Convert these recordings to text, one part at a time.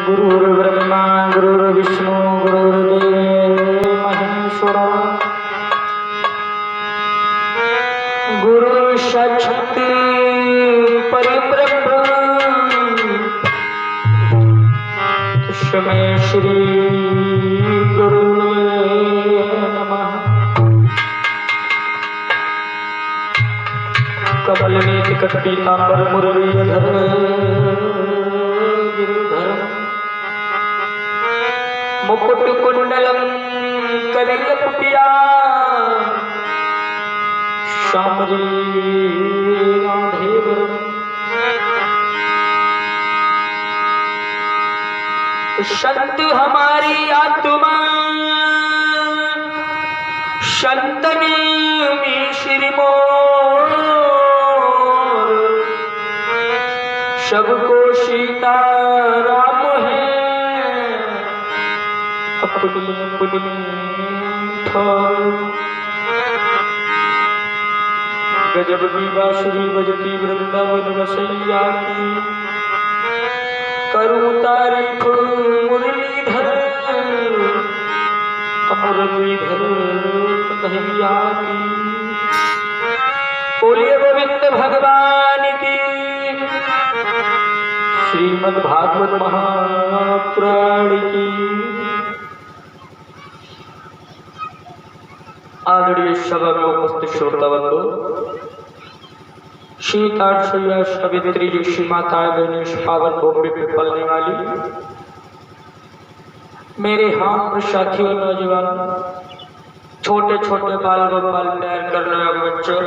गुरुर्ब्रह्मा गुरुर्विष्णु गुरुर्देव महेश्वरा गुरु साक्षात् परब्रह्म तस्मै श्री गुरुवे नमः। कमलनीति कट्टीतांबर मुरलीधर गिरिधर मुकुट कुंडलम करिलकुटिया श्यामरी राधेवरम संत हमारी आत्मा संतनी में श्री मोर सबको सीता राम है अपनी अपनी गजब की बांसुरी बजती वृंदावन वसैया की करूं तारीफ मुरलीधर मुरलीधर कन्हैया की। बोलिए गोविंद भगवान की। श्रीमद् भागवत महापुराण की। आदरणीय सभा में उपस्थित श्रोताबंधु, शीतार्षया सावित्री जी श्री माताएं बहनें इस पावन भूमि पे पलने वाली मेरे हम साथियों नौजवान छोटे छोटे बाल गोपाल प्यार करने वाले बच्चों,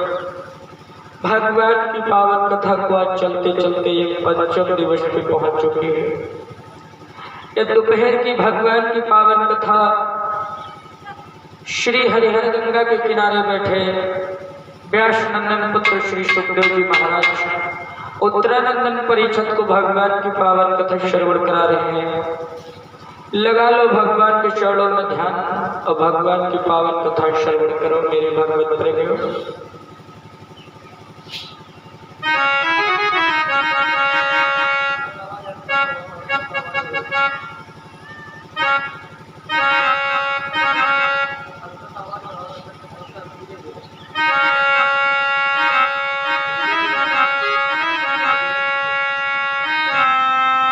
भगवान की पावन कथा को आज चलते चलते ये पंचम दिवस पे पहुंच चुकी है। ये दोपहर की भगवान की पावन कथा श्री हरिहर गंगा के किनारे बैठे व्यास नंदन पुत्र श्री सुखदेव जी महाराज उत्तरानंदन परिषद को भगवान की पावन कथा श्रवण करा रहे हैं। लगा लो भगवान के चरणों में ध्यान और भगवान की पावन कथा श्रवण करो मेरे भगवत प्रेमियों।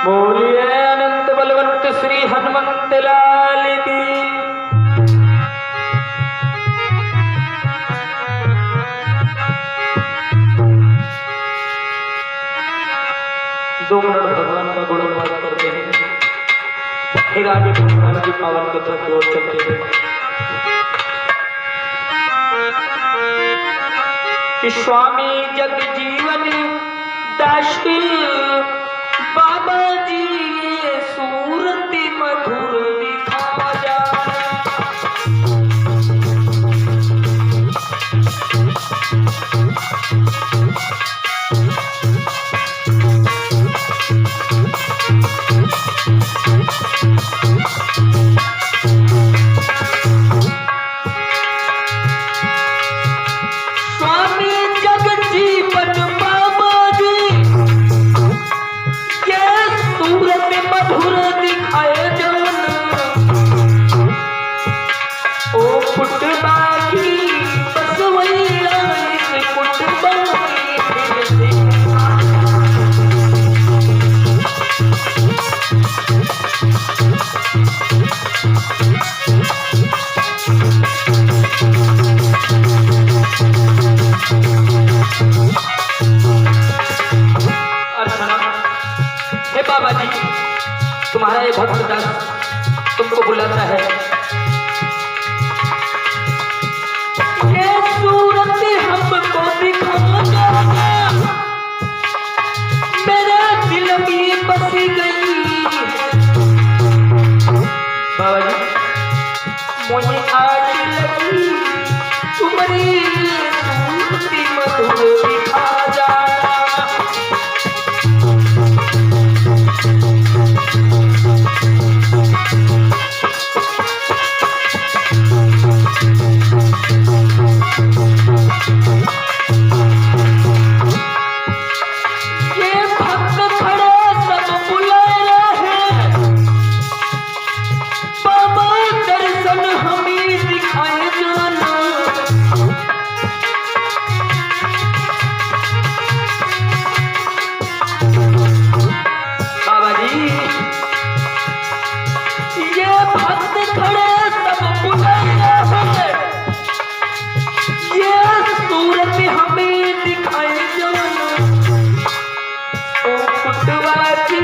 बोलिए अनंत बलवंत श्री हनुमंत लाल की। 2 मिनट भगवान का गुणगान करते हैं, फिर आगे भगवान की पावन कथा की ओर चलते हैं। कि स्वामी जगजीवन दास बाबा जी ये सूरत मधुर दिखा जा। स्वामी जगजीवन बाबा जी ये सूरत मधुर दिखाए जान। ओ पुटबा की बसवैया इस पुटबा की हे बाबा जी, तुम्हारा ये भक्त दास तुमको बुलाता है। ये सूरत हमको दिखाना मेरे दिल में बस गई। बाबा जी मुझे आज लगी तुम्हारी सूरत मधुर दिखा जा।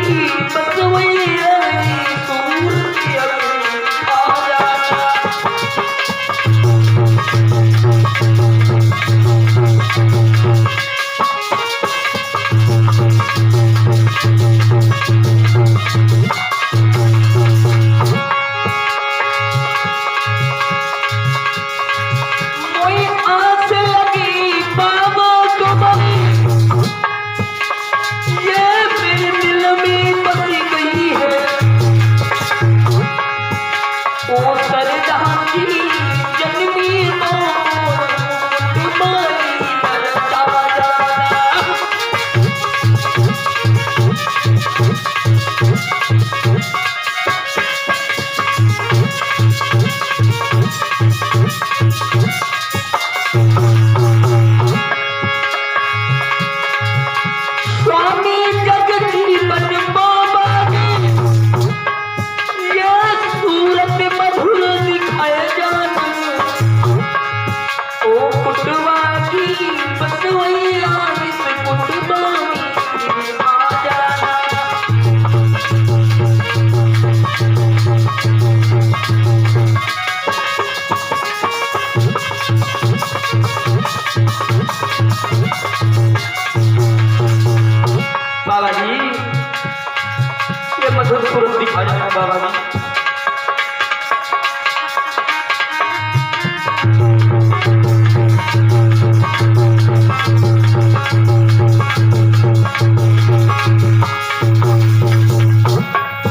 बस वही सूरती आ जाना। बाबा जी ये मधुर स्वरूप दिखा जाना बाबा जी।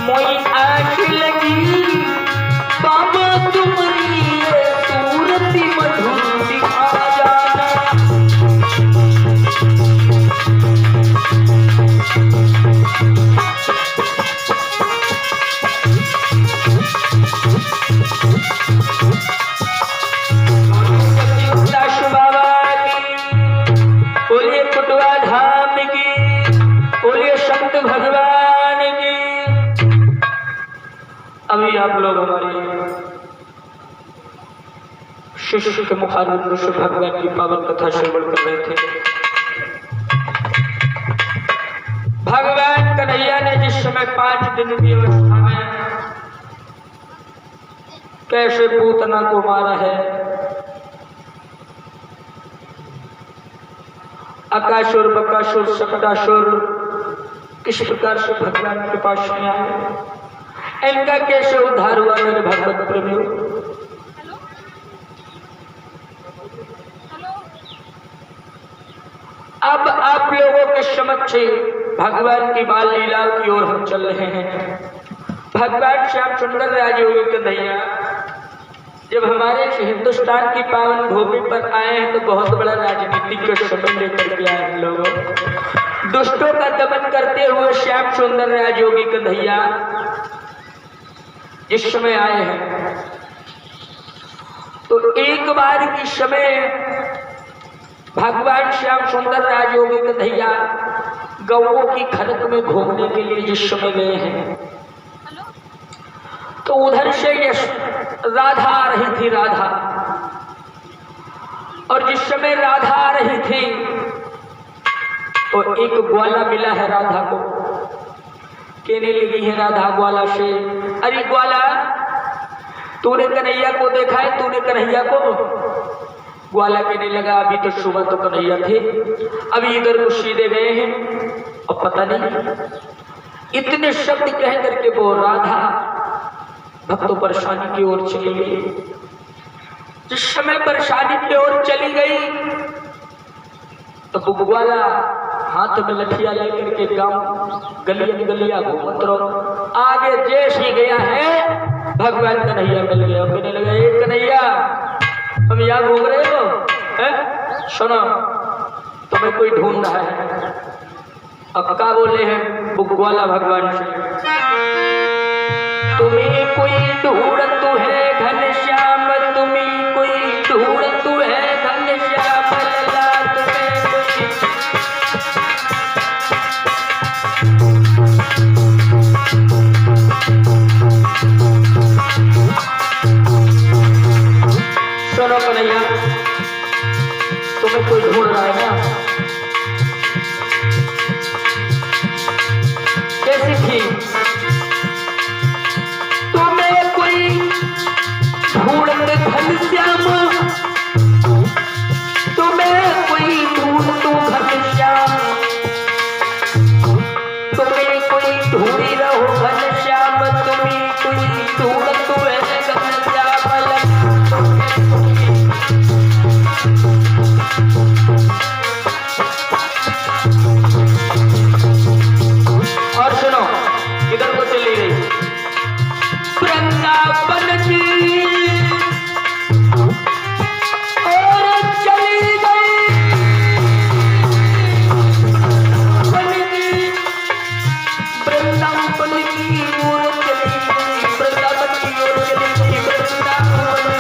मोई आँख लगी बाबा तुम्हारी सूरत मधुर दिखा जाना। बोलिए कुटवा धाम की, बोलिए संत भगवान की। अभी आप लोग हमारे शिष्य के मुखारबिंद से भगवान की पावन कथा श्रवण कर रहे थे। भगवान कन्हैया ने जिस समय 5 दिन की अवस्था में कैसे पूतना को मारा है, अकासुर बकासुर शकटासुर किस प्रकार से भगवान के पास में आए, इनका कैसे उद्धार हुआ मेरे भगवत प्रेमियों। अब आप लोगों के समक्ष भगवान की बाल लीला की ओर हम चल रहे हैं। भगवान श्याम सुंदर राजयोगी कन्हैया जब हमारे हिंदुस्तान की पावन भूमि पर आए हैं तो बहुत बड़ा राजनीतिक समय लेकर के आए हैं। लोगों दुष्टों का दमन करते हुए श्याम सुंदर राजयोगी कन्हैया जिस समय आए हैं तो एक बार की समय भगवान श्याम सुंदर राजयोगी कन्हैया गौओं की खरक में घूमने के लिए जिस समय गए हैं तो उधर से राधा आ रही थी। राधा, और जिस समय राधा आ रही थी तो एक ग्वाला मिला है राधा को। कहने लगी है राधा ग्वाला से, अरे ग्वाला तूने कन्हैया को देखा है, तूने कन्हैया को? ग्वाला कहने लगा अभी तो सुबह तो कन्हैया थे, अभी इधर को सीधे गए हैं और पता नहीं। इतने शब्द कह करके वो राधा भक्तों परेशानी की ओर चली गई। जिस समय परेशानी की ओर चली गई तो ग्वाला हाथ में लठिया लेकर के गांव गलियां गलियां घूमत रहो। आगे जैसे ही गया है भगवान कन्हैया मिल गया। कहने लगा ए कन्हैया तुम यहाँ घूम रहे हो है? सुनो तुम्हें कोई ढूंढ रहा है। अब क्या बोले हैं ग्वाला भगवान से, तुम्हें कोई ढूंढत है घनश्याम, तुम्हें कोई ढूंढत है घनश्याम, लला तुम्हें कोई। सुनो कन्हैया तुम्हें कोई ढूंढ रहा है ना, कैसी धीर हो घनश्याम तुम्ही कोई ढूंढत हुए घनश्याम और सुनो इधर को चली गई वृंदावन की और चली गई वृंदावन की ओर चली गई वृंदावन की ओर चली गई वृंदावन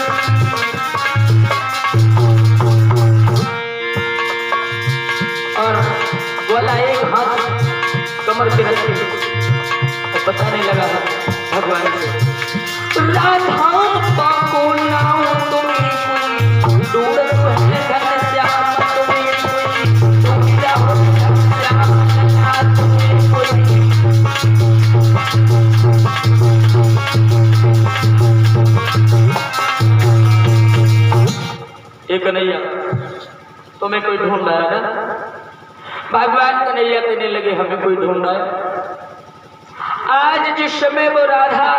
और बोला एक हाथ कमर पे रखी और बताने लगा भगवान से राधा पाको नाम तुम्हें कोई ढूंढत है घनश्याम तुम्हें कोई ढूंढता हो घनश्याम तुम्हें कोई ये कन्हैया तुम्हें कोई ढूंढ रहा है ना भगवान कन्हैया कहने लगे हमें कोई ढूंढ रहा है आज जिस समय वो राधा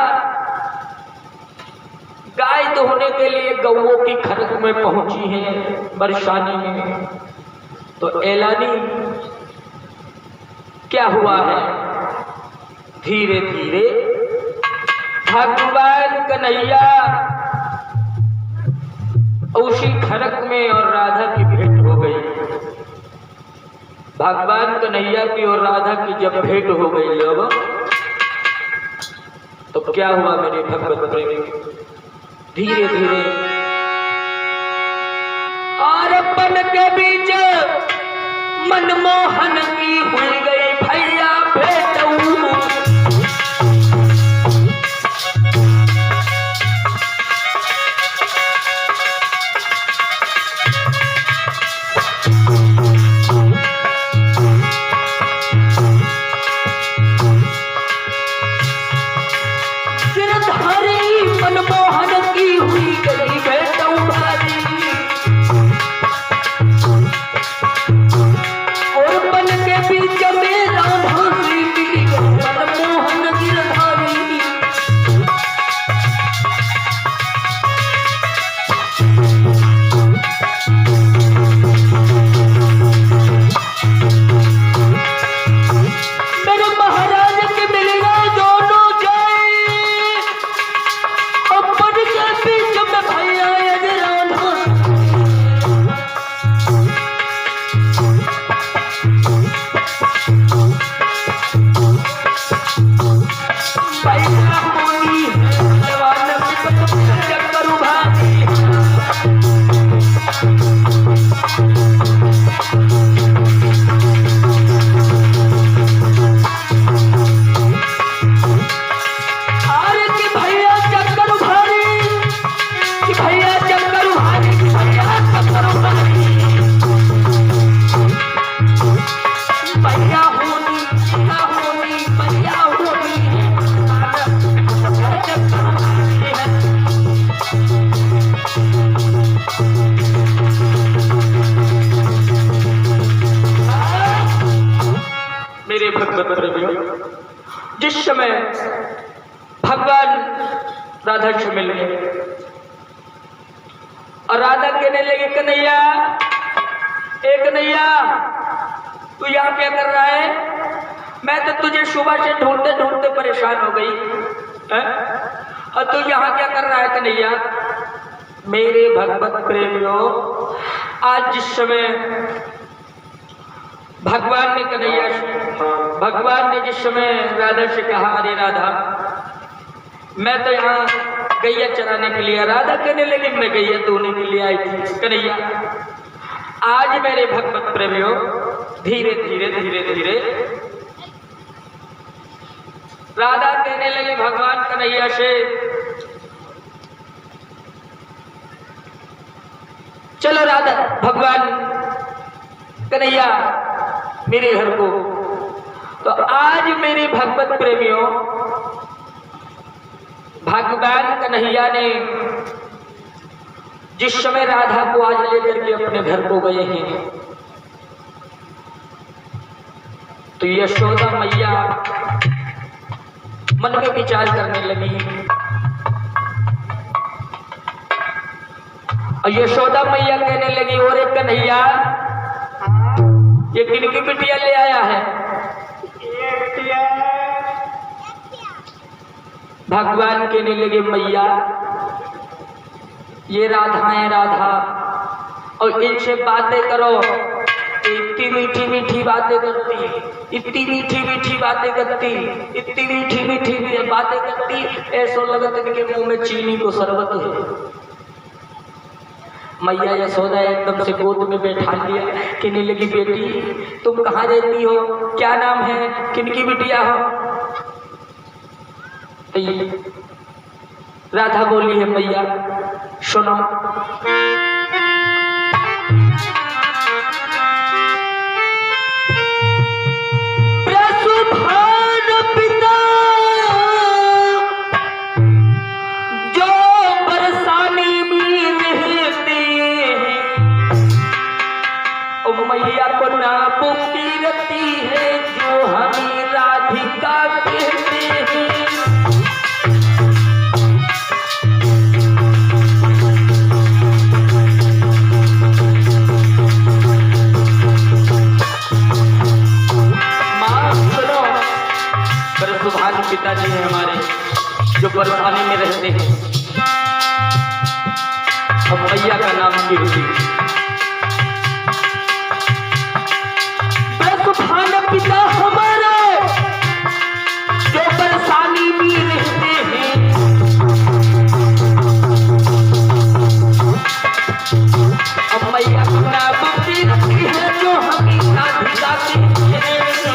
गाय धोने के लिए गौओं की खरक में पहुंची है बरसाने में तो एलानी क्या हुआ है धीरे धीरे भगवान कन्हैया उसी खरक में और राधा की भेंट हो गई भगवान कन्हैया की और राधा की जब भेंट हो गई लोग तो क्या हुआ मेरे भगवत प्रेमी धीरे धीरे और बन के बीच मनमोहन की हुई गई भैया भेंट जिस समय भगवान राधा से मिलने और राधा कहने लगे कन्हैया एक कन्हैया तू यहाँ क्या कर रहा है मैं तो तुझे सुबह से ढूंढते ढूंढते परेशान हो गई है? और तू यहाँ क्या कर रहा है कन्हैया मेरे भगवत प्रेमियों आज जिस समय भगवान ने जिस समय राधा से कहा अरे राधा मैं तो यहाँ गैया चराने के लिए राधा कहने लगी मैं गैया धोने के लिए आई थी कन्हैया आज मेरे भगवत प्रेमियों धीरे धीरे धीरे धीरे राधा कहने लगी भगवान कन्हैया से चलो राधा भगवान कन्हैया मेरे घर को तो आज मेरे भगवत प्रेमियों भगवान कन्हैया ने जिस समय राधा को आज लेकर के अपने घर को गए हैं तो यशोदा मैया मन में विचार करने लगी और यशोदा मैया कहने लगी, ओरे कन्हैया, ये किनकी बिटिया ले आया है? भगवान कहने लगे, मैया ये राधा है, राधा, और इनसे बातें करो। इतनी मीठी मीठी बातें करती, इतनी मीठी मीठी बातें करती, इतनी मीठी मीठी बातें करती, ऐसा लगता इनके मुंह में चीनी को शरबत है। मैया यशोदा एकदम से गोद में बैठा लिया, कहने लगी, बेटी तुम कहाँ रहती हो, क्या नाम है, किनकी बिटिया हो? राधा बोली है, मैया सुनो, मैया को ना पुकारती है जो हमें राधिका कहते हैं। माँ सुनो, बरसुभान पिताजी हैं हमारे, जो बरसाने में रहते हैं, और मैया का नाम कीर्ति। पिता हमारे जो परेशानी में रहते हैं, अब मैया अपना बुद्धि रखती है जो हमें राधिका कहते हैं।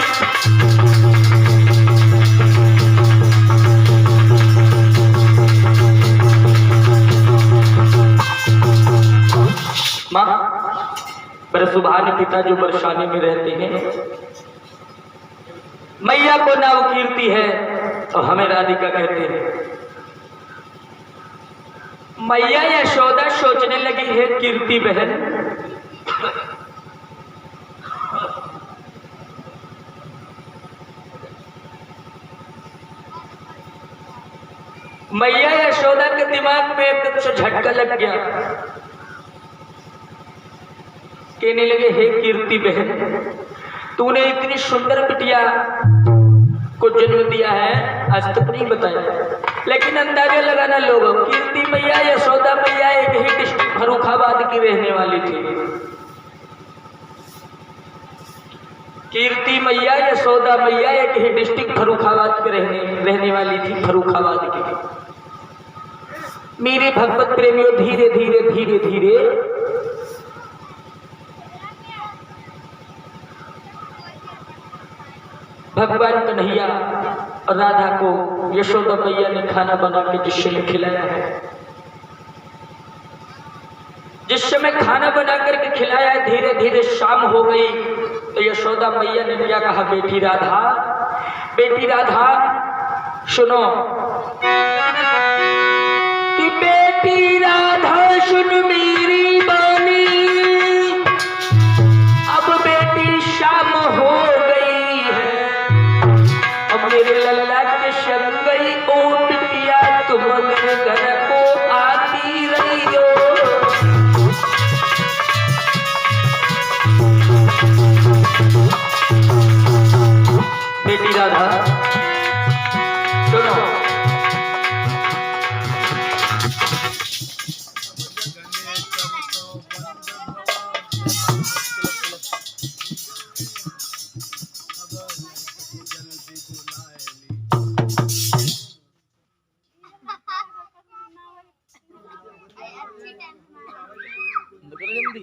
माँ, बरसुभान पिता जो बरसाने में रहते हैं, मैया को नाव कीर्ति है और हमें राधिका कहते हैं। मैया यशोदा सोचने लगी है, कीर्ति बहन, मैया यशोदा के दिमाग में एकदम से झटका लग गया। कहने लगे, हे कीर्ति बहन, तूने इतनी सुंदर बिटिया को जन्म दिया है, आज तक नहीं बताया, लेकिन अंदाजा लगाना लोगों, कीर्ति मैया यशोदा मैया एक ही डिस्ट्रिक्ट फर्रुखाबाद की रहने वाली थी। कीर्ति मैया यशोदा मैया एक ही डिस्ट्रिक्ट फर्रुखाबाद के रहने वाली थी, फर्रुखाबाद की। मेरे भगवत प्रेमियों, धीरे धीरे धीरे धीरे भगवान कन्हैया और राधा को यशोदा मैया ने खाना बना के जिस समय खिलाया है, जिस समय खाना बना करके खिलाया है, धीरे धीरे शाम हो गई। तो यशोदा मैया ने क्या कहा, बेटी राधा, बेटी राधा सुनो, कि बेटी राधा सुन मेरी बानी, अब बेटी शाम हो गई है, अब मेरे लल्ला के शब गई, ओ बिटिया तुम मेरे घर को आती रही हो। बेटी राधा सुनो, जल्दी